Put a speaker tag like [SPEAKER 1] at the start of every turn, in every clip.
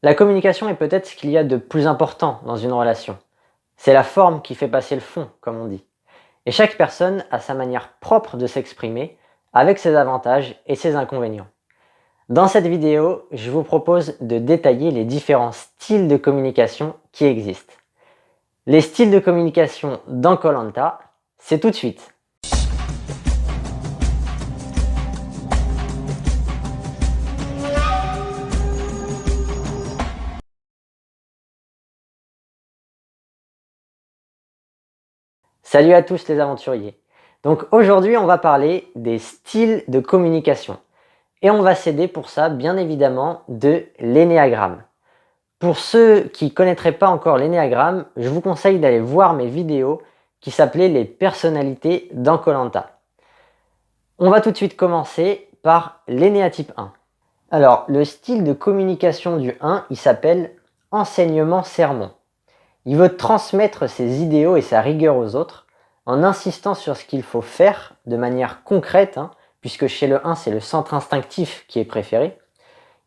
[SPEAKER 1] La communication est peut-être ce qu'il y a de plus important dans une relation. C'est la forme qui fait passer le fond, comme on dit. Et chaque personne a sa manière propre de s'exprimer, avec ses avantages et ses inconvénients. Dans cette vidéo, je vous propose de détailler les différents styles de communication qui existent. Les styles de communication dans Koh Lanta, c'est tout de suite. Salut à tous les aventuriers. Donc aujourd'hui, on va parler des styles de communication. Et on va s'aider pour ça, bien évidemment, de l'énéagramme. Pour ceux qui ne connaîtraient pas encore l'énéagramme, je vous conseille d'aller voir mes vidéos qui s'appelaient les personnalités dans Koh Lanta. On va tout de suite commencer par l'énéatype 1. Alors, le style de communication du 1, il s'appelle enseignement-sermon. Il veut transmettre ses idéaux et sa rigueur aux autres en insistant sur ce qu'il faut faire de manière concrète, puisque chez le 1, c'est le centre instinctif qui est préféré.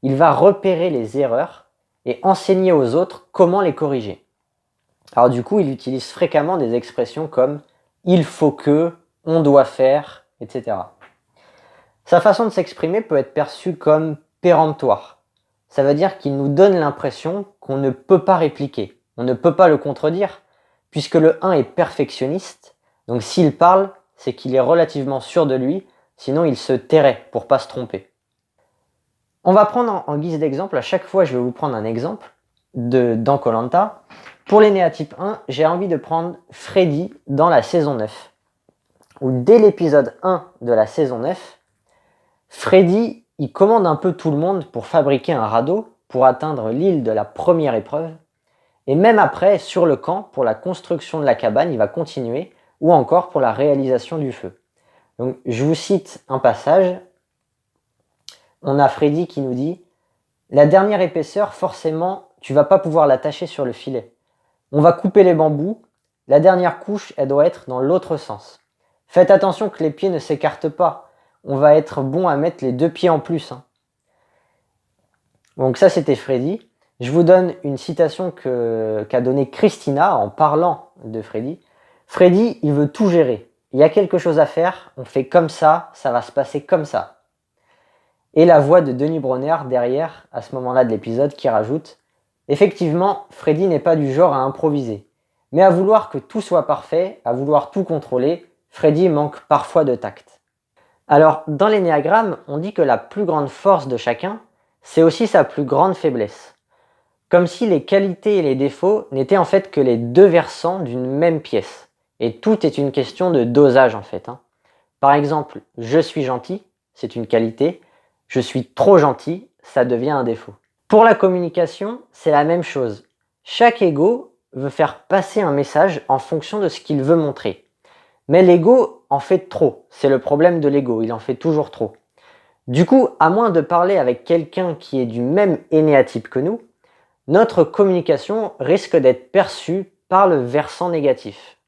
[SPEAKER 1] Il va repérer les erreurs et enseigner aux autres comment les corriger. Alors du coup, il utilise fréquemment des expressions comme « il faut que »,« on doit faire », etc. Sa façon de s'exprimer peut être perçue comme péremptoire. Ça veut dire qu'il nous donne l'impression qu'on ne peut pas répliquer. On ne peut pas le contredire, puisque le 1 est perfectionniste. Donc s'il parle, c'est qu'il est relativement sûr de lui, sinon il se tairait pour pas se tromper. On va prendre en guise d'exemple, à chaque fois je vais vous prendre un exemple dans Koh Lanta. Pour l'énéatype 1, j'ai envie de prendre Freddy dans la saison 9. Où dès l'épisode 1 de la saison 9, Freddy, il commande un peu tout le monde pour fabriquer un radeau pour atteindre l'île de la première épreuve. Et même après, sur le camp, pour la construction de la cabane, il va continuer, ou encore pour la réalisation du feu. Donc, je vous cite un passage. On a Freddy qui nous dit « La dernière épaisseur, forcément, tu vas pas pouvoir l'attacher sur le filet. On va couper les bambous. La dernière couche, elle doit être dans l'autre sens. Faites attention que les pieds ne s'écartent pas. On va être bon à mettre les 2 pieds en plus. » Donc ça, c'était Freddy. Je vous donne une citation qu'a donnée Christina en parlant de Freddy. Freddy, il veut tout gérer. Il y a quelque chose à faire, on fait comme ça va se passer comme ça. Et la voix de Denis Bronner derrière, à ce moment-là de l'épisode, qui rajoute « Effectivement, Freddy n'est pas du genre à improviser. Mais à vouloir que tout soit parfait, à vouloir tout contrôler, Freddy manque parfois de tact. » Alors, dans l'énéagramme, on dit que la plus grande force de chacun, c'est aussi sa plus grande faiblesse. Comme si les qualités et les défauts n'étaient en fait que les deux versants d'une même pièce. Et tout est une question de dosage en fait. Par exemple, je suis gentil, c'est une qualité. Je suis trop gentil, ça devient un défaut. Pour la communication, c'est la même chose. Chaque ego veut faire passer un message en fonction de ce qu'il veut montrer. Mais l'ego en fait trop. C'est le problème de l'ego, il en fait toujours trop. Du coup, à moins de parler avec quelqu'un qui est du même énéatype que nous, notre communication risque d'être perçue par le versant négatif.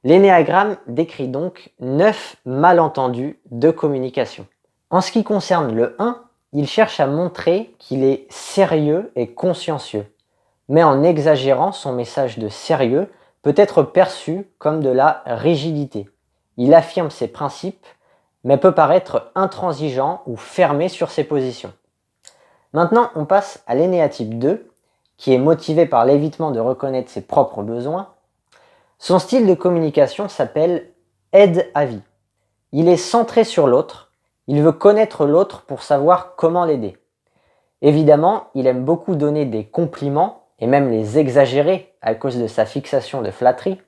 [SPEAKER 1] L'énéagramme décrit donc 9 malentendus de communication. En ce qui concerne le 1, il cherche à montrer qu'il est sérieux et consciencieux. Mais en exagérant, son message de sérieux peut être perçu comme de la rigidité. Il affirme ses principes, mais peut paraître intransigeant ou fermé sur ses positions. Maintenant, on passe à l'énéatype 2, qui est motivé par l'évitement de reconnaître ses propres besoins. Son style de communication s'appelle « aide à vie ». Il est centré sur l'autre, il veut connaître l'autre pour savoir comment l'aider. Évidemment, il aime beaucoup donner des compliments et même les exagérer à cause de sa fixation de flatterie.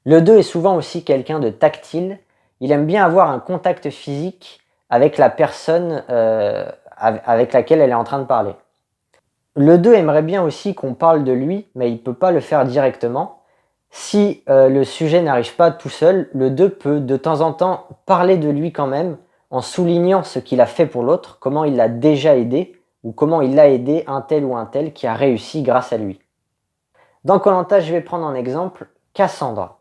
[SPEAKER 1] Le 2 est souvent aussi quelqu'un de tactile, il aime bien avoir un contact physique avec la personne avec laquelle elle est en train de parler. Le 2 aimerait bien aussi qu'on parle de lui, mais il ne peut pas le faire directement. Si le sujet n'arrive pas tout seul, le 2 peut de temps en temps parler de lui quand même, en soulignant ce qu'il a fait pour l'autre, comment il l'a déjà aidé, ou comment il a aidé un tel ou un tel qui a réussi grâce à lui. Dans Koh Lanta, je vais prendre en exemple Cassandra.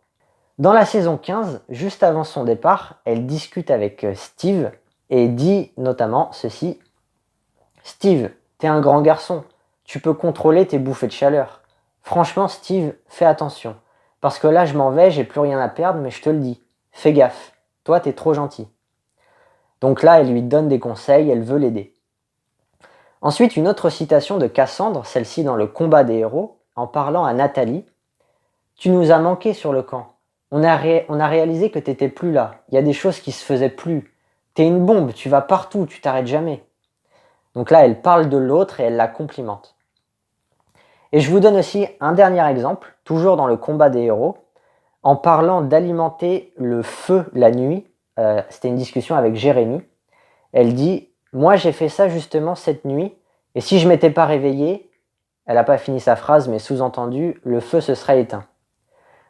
[SPEAKER 1] Dans la saison 15, juste avant son départ, elle discute avec Steve et dit notamment ceci. « Steve, t'es un grand garçon. tu peux contrôler tes bouffées de chaleur. Franchement, Steve, fais attention. Parce que là, je m'en vais, j'ai plus rien à perdre, mais je te le dis. Fais gaffe. Toi, t'es trop gentil. Donc là, elle lui donne des conseils, elle veut l'aider. Ensuite, une autre citation de Cassandre, celle-ci dans le combat des héros, en parlant à Nathalie. Tu nous as manqué sur le camp. On a réalisé que t'étais plus là. Il y a des choses qui se faisaient plus. T'es une bombe, tu vas partout, tu t'arrêtes jamais. Donc là, elle parle de l'autre et elle la complimente. Et je vous donne aussi un dernier exemple, toujours dans le combat des héros, en parlant d'alimenter le feu la nuit. C'était une discussion avec Jérémie. Elle dit « Moi, j'ai fait ça justement cette nuit, et si je m'étais pas réveillée, elle n'a pas fini sa phrase, mais sous-entendu, le feu se serait éteint. »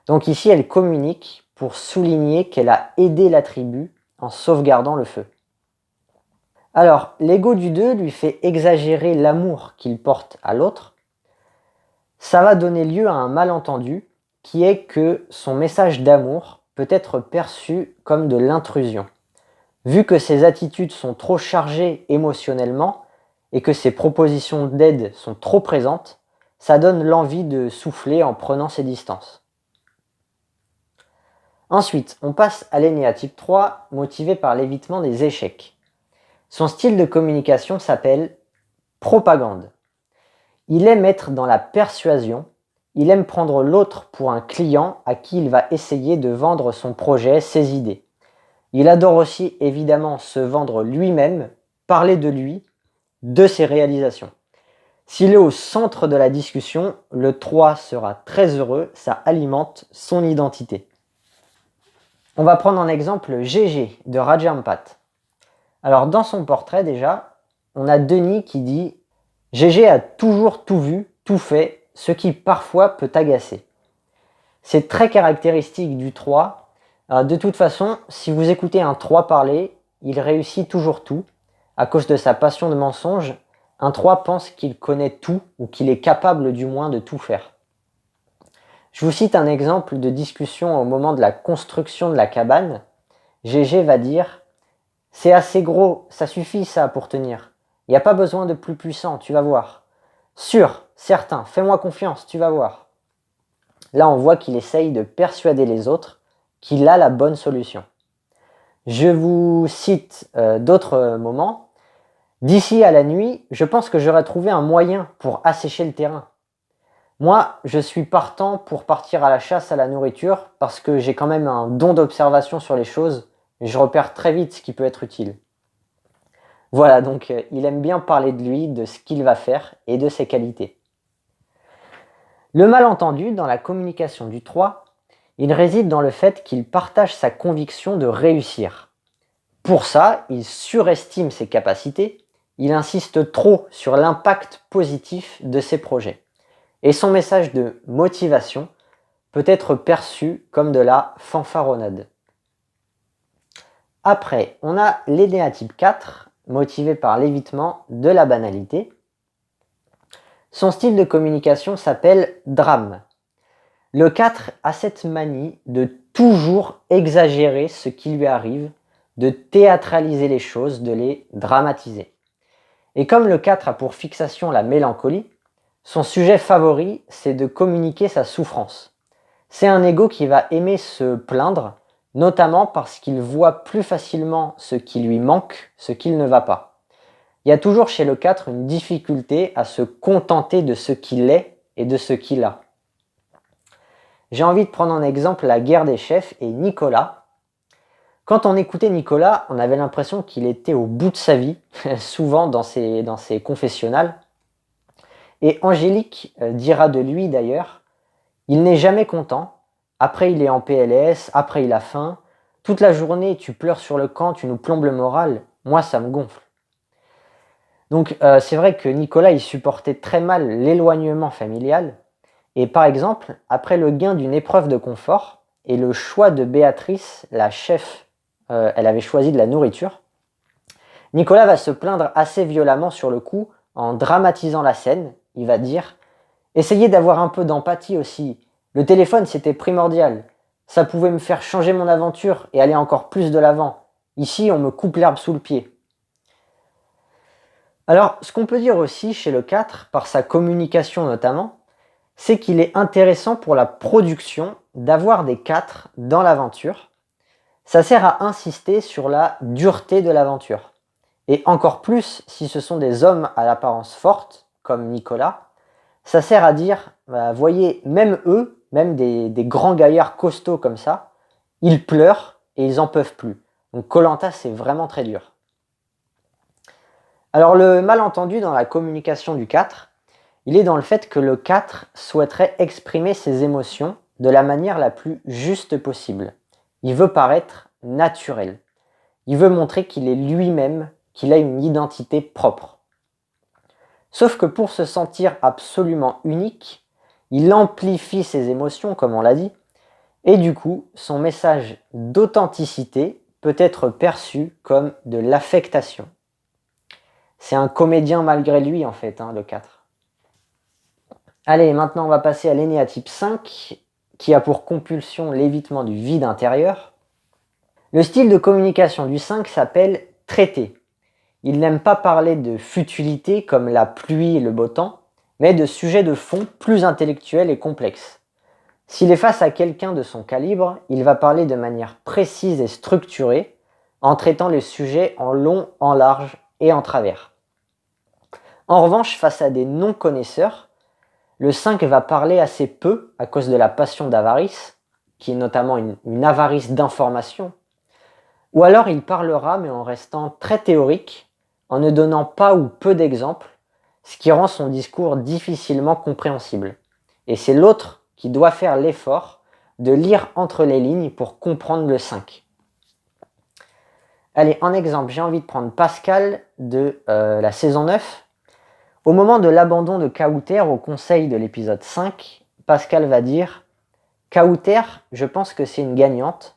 [SPEAKER 1] Donc ici, elle communique pour souligner qu'elle a aidé la tribu en sauvegardant le feu. Alors, l'ego du 2 lui fait exagérer l'amour qu'il porte à l'autre. Ça va donner lieu à un malentendu qui est que son message d'amour peut être perçu comme de l'intrusion. Vu que ses attitudes sont trop chargées émotionnellement et que ses propositions d'aide sont trop présentes, ça donne l'envie de souffler en prenant ses distances. Ensuite, on passe à l'énéatype 3, motivé par l'évitement des échecs. Son style de communication s'appelle propagande. Il aime être dans la persuasion, il aime prendre l'autre pour un client à qui il va essayer de vendre son projet, ses idées. Il adore aussi évidemment se vendre lui-même, parler de lui, de ses réalisations. S'il est au centre de la discussion, le 3 sera très heureux, ça alimente son identité. On va prendre en exemple GG de Rajampat. Alors dans son portrait déjà, on a Denis qui dit « GG a toujours tout vu, tout fait, ce qui parfois peut agacer. » C'est très caractéristique du 3. De toute façon, si vous écoutez un 3 parler, il réussit toujours tout. À cause de sa passion de mensonge, un 3 pense qu'il connaît tout ou qu'il est capable du moins de tout faire. Je vous cite un exemple de discussion au moment de la construction de la cabane. GG va dire « C'est assez gros, ça suffit ça pour tenir. Il n'y a pas besoin de plus puissant, tu vas voir. Sûr, certain, fais-moi confiance, tu vas voir. » Là, on voit qu'il essaye de persuader les autres qu'il a la bonne solution. Je vous cite d'autres moments. « D'ici à la nuit, je pense que j'aurais trouvé un moyen pour assécher le terrain. Moi, je suis partant pour partir à la chasse à la nourriture parce que j'ai quand même un don d'observation sur les choses et je repère très vite ce qui peut être utile. » Voilà, donc il aime bien parler de lui, de ce qu'il va faire et de ses qualités. Le malentendu dans la communication du 3, il réside dans le fait qu'il partage sa conviction de réussir. Pour ça, il surestime ses capacités, il insiste trop sur l'impact positif de ses projets. Et son message de motivation peut être perçu comme de la fanfaronnade. Après, on a l'énéatype 4, motivé par l'évitement de la banalité. Son style de communication s'appelle drame. Le 4 a cette manie de toujours exagérer ce qui lui arrive, de théâtraliser les choses, de les dramatiser. Et comme le 4 a pour fixation la mélancolie, son sujet favori, c'est de communiquer sa souffrance. C'est un ego qui va aimer se plaindre, notamment parce qu'il voit plus facilement ce qui lui manque, ce qu'il ne va pas. Il y a toujours chez le 4 une difficulté à se contenter de ce qu'il est et de ce qu'il a. J'ai envie de prendre en exemple la guerre des chefs et Nicolas. Quand on écoutait Nicolas, on avait l'impression qu'il était au bout de sa vie, souvent dans ses confessionnals. Et Angélique dira de lui d'ailleurs, il n'est jamais content, après il est en PLS, après il a faim, toute la journée tu pleures sur le camp, tu nous plombes le moral, moi ça me gonfle. Donc c'est vrai que Nicolas il supportait très mal l'éloignement familial, et par exemple, après le gain d'une épreuve de confort, et le choix de Béatrice, la chef, elle avait choisi de la nourriture, Nicolas va se plaindre assez violemment sur le coup, en dramatisant la scène. Il va dire « Essayez d'avoir un peu d'empathie aussi. Le téléphone, c'était primordial. Ça pouvait me faire changer mon aventure et aller encore plus de l'avant. Ici, on me coupe l'herbe sous le pied. » Alors, ce qu'on peut dire aussi chez le 4, par sa communication notamment, c'est qu'il est intéressant pour la production d'avoir des 4 dans l'aventure. Ça sert à insister sur la dureté de l'aventure. Et encore plus si ce sont des hommes à l'apparence forte, comme Nicolas, ça sert à dire, bah, voyez, même eux, même des grands gaillards costauds comme ça, ils pleurent et ils en peuvent plus. Donc koh c'est vraiment très dur. Alors le malentendu dans la communication du 4, il est dans le fait que le 4 souhaiterait exprimer ses émotions de la manière la plus juste possible. Il veut paraître naturel. Il veut montrer qu'il est lui-même, qu'il a une identité propre. Sauf que pour se sentir absolument unique, il amplifie ses émotions, comme on l'a dit, et du coup, son message d'authenticité peut être perçu comme de l'affectation. C'est un comédien malgré lui, en fait, le 4. Allez, maintenant on va passer à l'énéatype 5, qui a pour compulsion l'évitement du vide intérieur. Le style de communication du 5 s'appelle traiter. Il n'aime pas parler de futilité comme la pluie et le beau temps, mais de sujets de fond plus intellectuels et complexes. S'il est face à quelqu'un de son calibre, il va parler de manière précise et structurée, en traitant les sujets en long, en large et en travers. En revanche, face à des non-connaisseurs, le 5 va parler assez peu à cause de la passion d'avarice, qui est notamment une avarice d'information, ou alors il parlera mais en restant très théorique, en ne donnant pas ou peu d'exemples, ce qui rend son discours difficilement compréhensible. Et c'est l'autre qui doit faire l'effort de lire entre les lignes pour comprendre le 5. Allez, en exemple, j'ai envie de prendre Pascal de la saison 9. Au moment de l'abandon de Kauter au conseil de l'épisode 5, Pascal va dire « Kauter, je pense que c'est une gagnante.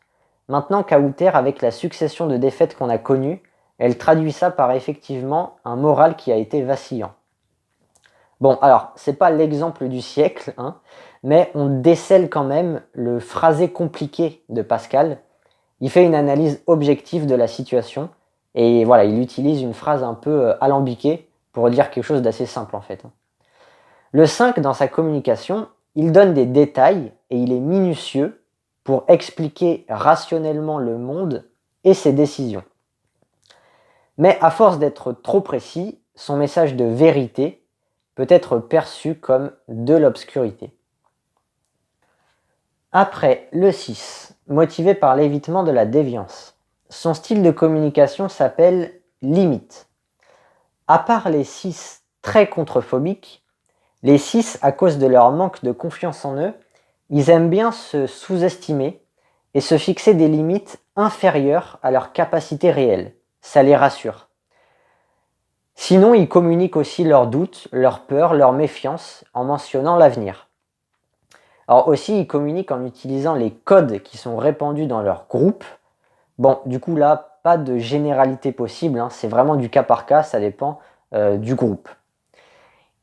[SPEAKER 1] Maintenant, Kauter, avec la succession de défaites qu'on a connues, elle traduit ça par effectivement un moral qui a été vacillant. » Bon, alors, c'est pas l'exemple du siècle, mais on décèle quand même le phrasé compliqué de Pascal. Il fait une analyse objective de la situation et voilà, il utilise une phrase un peu alambiquée pour dire quelque chose d'assez simple en fait. Le 5, dans sa communication, il donne des détails et il est minutieux pour expliquer rationnellement le monde et ses décisions. Mais à force d'être trop précis, son message de vérité peut être perçu comme de l'obscurité. Après, le 6, motivé par l'évitement de la déviance. Son style de communication s'appelle limite. À part les 6 très contrephobiques, les 6, à cause de leur manque de confiance en eux, ils aiment bien se sous-estimer et se fixer des limites inférieures à leur capacité réelle. Ça les rassure. Sinon, ils communiquent aussi leurs doutes, leurs peurs, leur méfiance en mentionnant l'avenir. Alors aussi, ils communiquent en utilisant les codes qui sont répandus dans leur groupe. Bon, du coup là, pas de généralité possible, c'est vraiment du cas par cas, ça dépend du groupe.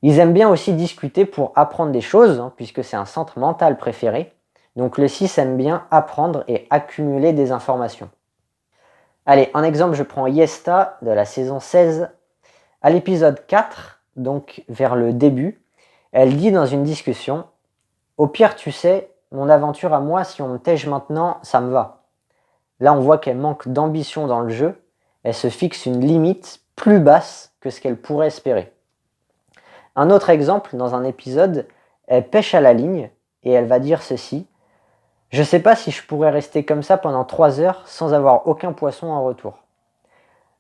[SPEAKER 1] Ils aiment bien aussi discuter pour apprendre des choses, puisque c'est un centre mental préféré. Donc le 6 aime bien apprendre et accumuler des informations. Allez, en exemple, je prends Yesta de la saison 16. À l'épisode 4, donc vers le début, elle dit dans une discussion « Au pire, tu sais, mon aventure à moi, si on me tège maintenant, ça me va. » Là, on voit qu'elle manque d'ambition dans le jeu. Elle se fixe une limite plus basse que ce qu'elle pourrait espérer. Un autre exemple, dans un épisode, elle pêche à la ligne et elle va dire ceci « Je sais pas si je pourrais rester comme ça pendant 3 heures sans avoir aucun poisson en retour. »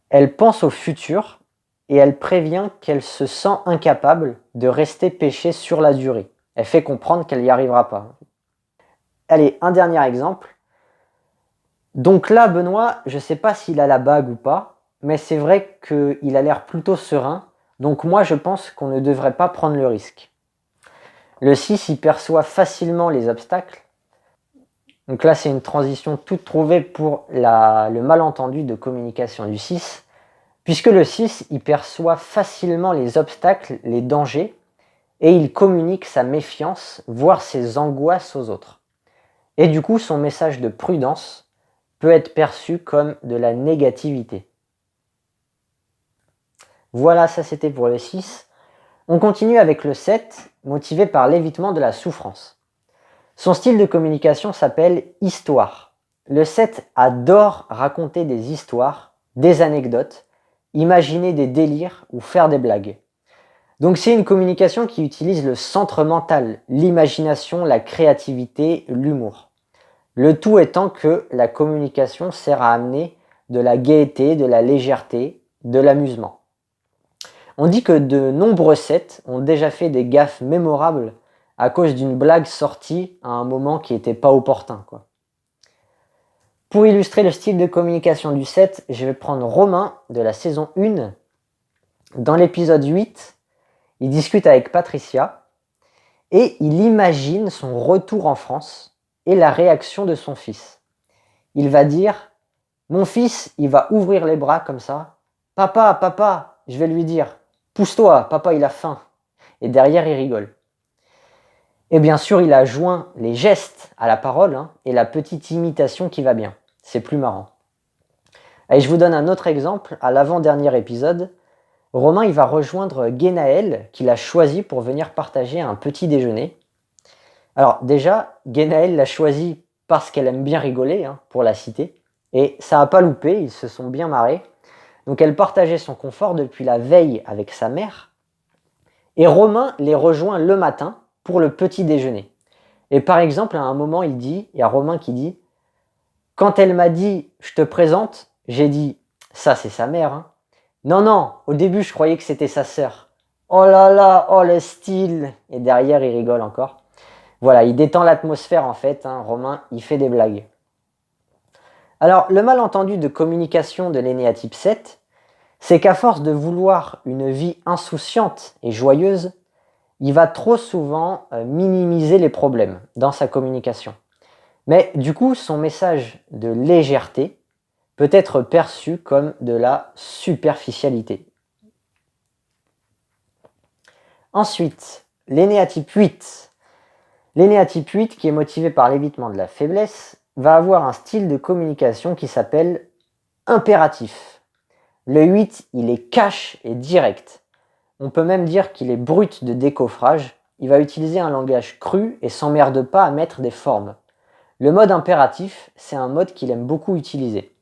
[SPEAKER 1] Elle pense au futur et elle prévient qu'elle se sent incapable de rester pêcher sur la durée. Elle fait comprendre qu'elle n'y arrivera pas. Allez, un dernier exemple. Donc là, Benoît, je sais pas s'il a la bague ou pas, mais c'est vrai qu'il a l'air plutôt serein. Donc moi, je pense qu'on ne devrait pas prendre le risque. Le 6, il perçoit facilement les obstacles. Donc là, c'est une transition toute trouvée pour le malentendu de communication du 6. Puisque le 6, il perçoit facilement les obstacles, les dangers, et il communique sa méfiance, voire ses angoisses aux autres. Et du coup, son message de prudence peut être perçu comme de la négativité. Voilà, ça c'était pour le 6. On continue avec le 7, motivé par l'évitement de la souffrance. Son style de communication s'appelle histoire. Le 7 adore raconter des histoires, des anecdotes, imaginer des délires ou faire des blagues. Donc c'est une communication qui utilise le centre mental, l'imagination, la créativité, l'humour. Le tout étant que la communication sert à amener de la gaieté, de la légèreté, de l'amusement. On dit que de nombreux sets ont déjà fait des gaffes mémorables à cause d'une blague sortie à un moment qui n'était pas opportun, quoi. Pour illustrer le style de communication du 7, je vais prendre Romain de la saison 1. Dans l'épisode 8, il discute avec Patricia et il imagine son retour en France et la réaction de son fils. Il va dire « Mon fils, il va ouvrir les bras comme ça. Papa, papa !» Je vais lui dire « Pousse-toi, papa, il a faim. » Et derrière, il rigole. Et bien sûr, il a joint les gestes à la parole et la petite imitation qui va bien. C'est plus marrant. Et je vous donne un autre exemple. À l'avant-dernier épisode, Romain il va rejoindre Guénaël, qu'il a choisi pour venir partager un petit déjeuner. Alors déjà, Guénaël l'a choisi parce qu'elle aime bien rigoler, pour la citer. Et ça n'a pas loupé, ils se sont bien marrés. Donc elle partageait son confort depuis la veille avec sa mère. Et Romain les rejoint le matin pour le petit déjeuner. Et par exemple, à un moment, il y a Romain qui dit « Quand elle m'a dit « je te présente », j'ai dit « ça c'est sa mère ». Non, non, au début je croyais que c'était sa sœur. Oh là là, oh le style. Et derrière il rigole encore. Voilà, il détend l'atmosphère en fait, Romain, il fait des blagues. Alors, le malentendu de communication de l'énéatype 7, c'est qu'à force de vouloir une vie insouciante et joyeuse, il va trop souvent minimiser les problèmes dans sa communication. Mais du coup, son message de légèreté peut être perçu comme de la superficialité. Ensuite, l'énéatype 8. L'énéatype 8, qui est motivé par l'évitement de la faiblesse, va avoir un style de communication qui s'appelle impératif. Le 8, il est cash et direct. On peut même dire qu'il est brut de décoffrage. Il va utiliser un langage cru et s'emmerde pas à mettre des formes. Le mode impératif, c'est un mode qu'il aime beaucoup utiliser.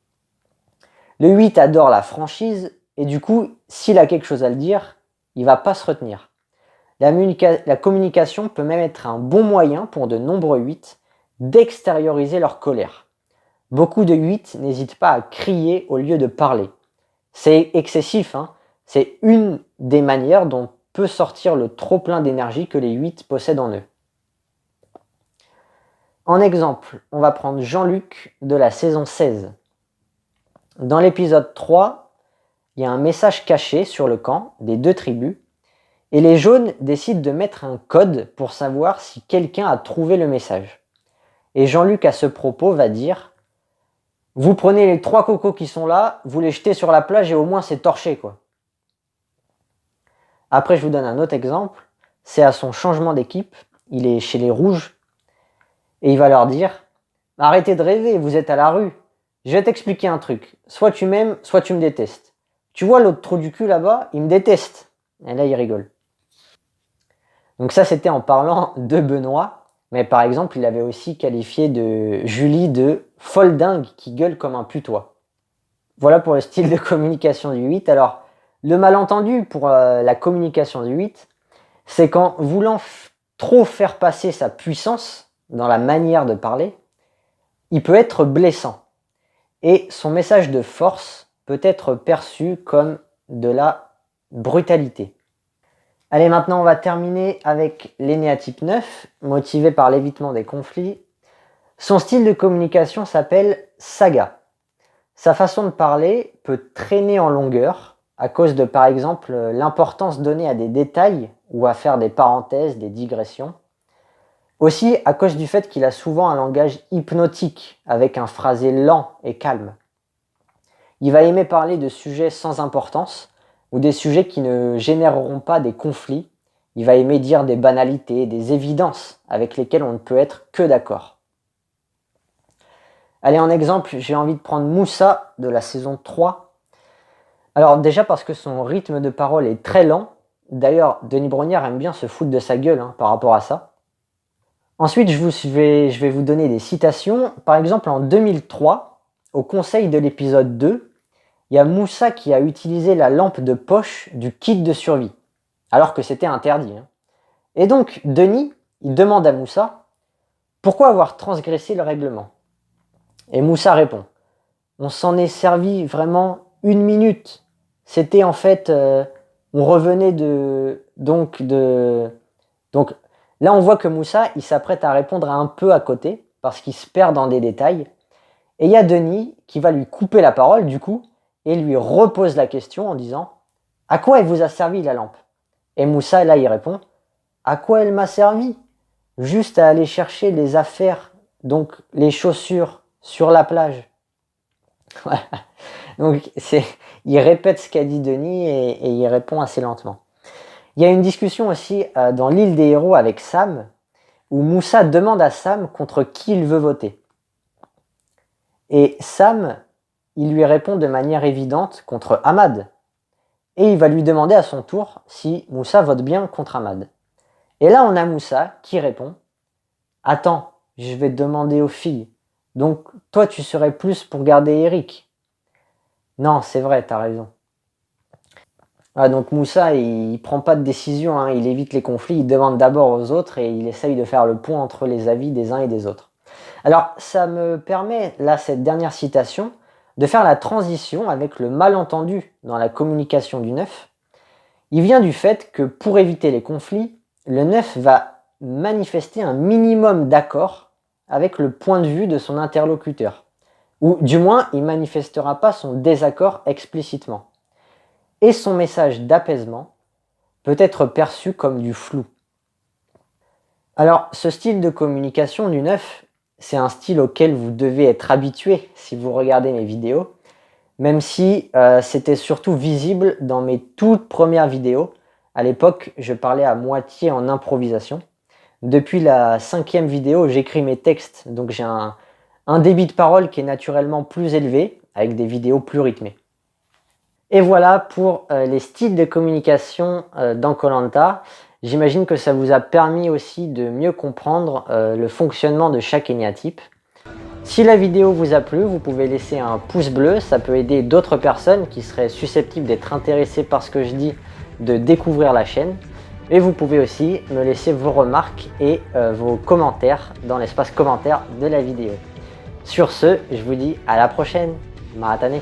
[SPEAKER 1] Le 8 adore la franchise et du coup, s'il a quelque chose à le dire, il va pas se retenir. La communication peut même être un bon moyen pour de nombreux 8 d'extérioriser leur colère. Beaucoup de 8 n'hésitent pas à crier au lieu de parler. C'est excessif, c'est une des manières dont peut sortir le trop-plein d'énergie que les 8 possèdent en eux. En exemple, on va prendre Jean-Luc de la saison 16. Dans l'épisode 3, il y a un message caché sur le camp des 2 tribus et les jaunes décident de mettre un code pour savoir si quelqu'un a trouvé le message. Et Jean-Luc à ce propos va dire « Vous prenez les 3 cocos qui sont là, vous les jetez sur la plage et au moins c'est torché quoi. » Après je vous donne un autre exemple, c'est à son changement d'équipe, il est chez les rouges et il va leur dire « Arrêtez de rêver, vous êtes à la rue. Je vais t'expliquer un truc, soit tu m'aimes, soit tu me détestes. Tu vois l'autre trou du cul là-bas, il me déteste. » Et là il rigole. Donc ça c'était en parlant de Benoît, mais par exemple il avait aussi qualifié de Julie de folle dingue qui gueule comme un putois. Voilà pour le style de communication du 8. Alors le malentendu pour la communication du 8, c'est qu'en voulant trop faire passer sa puissance dans la manière de parler, il peut être blessant. Et son message de force peut être perçu comme de la brutalité. Allez, maintenant on va terminer avec l'énéatype 9, motivé par l'évitement des conflits. Son style de communication s'appelle saga. Sa façon de parler peut traîner en longueur à cause de, par exemple, l'importance donnée à des détails ou à faire des parenthèses, des digressions. Aussi à cause du fait qu'il a souvent un langage hypnotique avec un phrasé lent et calme. Il va aimer parler de sujets sans importance ou des sujets qui ne généreront pas des conflits. Il va aimer dire des banalités, des évidences avec lesquelles on ne peut être que d'accord. Allez, en exemple, j'ai envie de prendre Moussa de la saison 3. Alors déjà parce que son rythme de parole est très lent. D'ailleurs, Denis Brognard aime bien se foutre de sa gueule par rapport à ça. Ensuite, je vais vous donner des citations. Par exemple, en 2003, au conseil de l'épisode 2, il y a Moussa qui a utilisé la lampe de poche du kit de survie, alors que c'était interdit. Et donc, Denis, il demande à Moussa, pourquoi avoir transgressé le règlement? Et Moussa répond, on s'en est servi vraiment 1 minute. C'était en fait, on revenait donc là on voit que Moussa, il s'apprête à répondre un peu à côté, parce qu'il se perd dans des détails. Et il y a Denis qui va lui couper la parole du coup, et lui repose la question en disant « À quoi elle vous a servi la lampe ?» Et Moussa, là, il répond « À quoi elle m'a servi? Juste à aller chercher les affaires, donc les chaussures, sur la plage. » Voilà. Donc, il répète ce qu'a dit Denis et il répond assez lentement. Il y a une discussion aussi dans l'île des héros avec Sam, où Moussa demande à Sam contre qui il veut voter. Et Sam, il lui répond de manière évidente contre Ahmad. Et il va lui demander à son tour si Moussa vote bien contre Ahmad. Et là, on a Moussa qui répond « Attends, je vais demander aux filles. Donc, toi, tu serais plus pour garder Eric. » Non, c'est vrai, t'as raison. Ah, donc Moussa, il prend pas de décision, il évite les conflits, il demande d'abord aux autres et il essaye de faire le point entre les avis des uns et des autres. Alors, ça me permet, là, cette dernière citation, de faire la transition avec le malentendu dans la communication du neuf. Il vient du fait que pour éviter les conflits, le neuf va manifester un minimum d'accord avec le point de vue de son interlocuteur. Ou du moins, il ne manifestera pas son désaccord explicitement. Et son message d'apaisement peut être perçu comme du flou. Alors, ce style de communication du neuf, c'est un style auquel vous devez être habitué si vous regardez mes vidéos, même si c'était surtout visible dans mes toutes premières vidéos. À l'époque, je parlais à moitié en improvisation. Depuis la 5e vidéo, j'écris mes textes, donc j'ai un débit de parole qui est naturellement plus élevé, avec des vidéos plus rythmées. Et voilà pour les styles de communication dans Koh Lanta. J'imagine que ça vous a permis aussi de mieux comprendre le fonctionnement de chaque énéatype. Si la vidéo vous a plu, vous pouvez laisser un pouce bleu, ça peut aider d'autres personnes qui seraient susceptibles d'être intéressées par ce que je dis de découvrir la chaîne. Et vous pouvez aussi me laisser vos remarques et vos commentaires dans l'espace commentaire de la vidéo. Sur ce, je vous dis à la prochaine. Maratane.